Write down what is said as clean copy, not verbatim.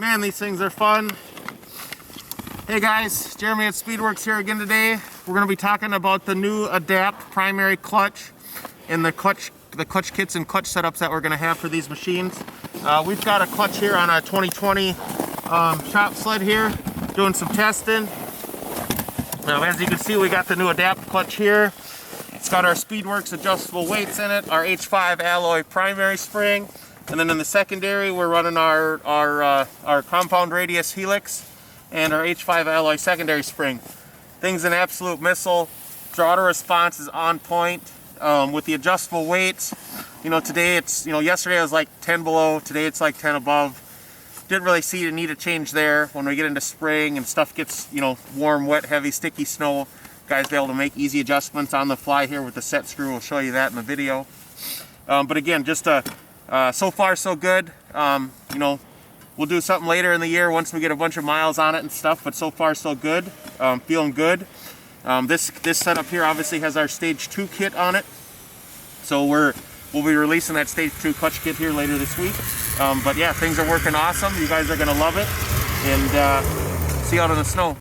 Man, these things are fun. Hey guys, Jeremy at Werx here again today. We're going to be talking about the new ADAPT primary clutch and the clutch kits and clutch setups that we're going to have for these machines. We've got a clutch here on a 2020 shop sled here, doing some testing. As you can see, we got the new ADAPT clutch here. It's got our Werx adjustable weights in it, our H5 alloy primary spring, and then in the secondary we're running our compound radius helix and our H5 alloy secondary spring. Thing's an absolute missile. Throttle response is on point with the adjustable weights. Today it's, yesterday it was like 10 below, today it's like 10 above. Didn't really see the need to change there. When we get into spring and stuff gets, warm, wet, heavy, sticky snow, guys be able to make easy adjustments on the fly here with the set screw. We'll show you that in the video. But again, just so far so good. We'll do something later in the year once we get a bunch of miles on it and stuff, but so far so good. Feeling good. This setup here obviously has our stage 2 kit on it. So we'll be releasing that stage 2 clutch kit here later this week. But yeah, things are working awesome. You guys are gonna love it. And see you out in the snow.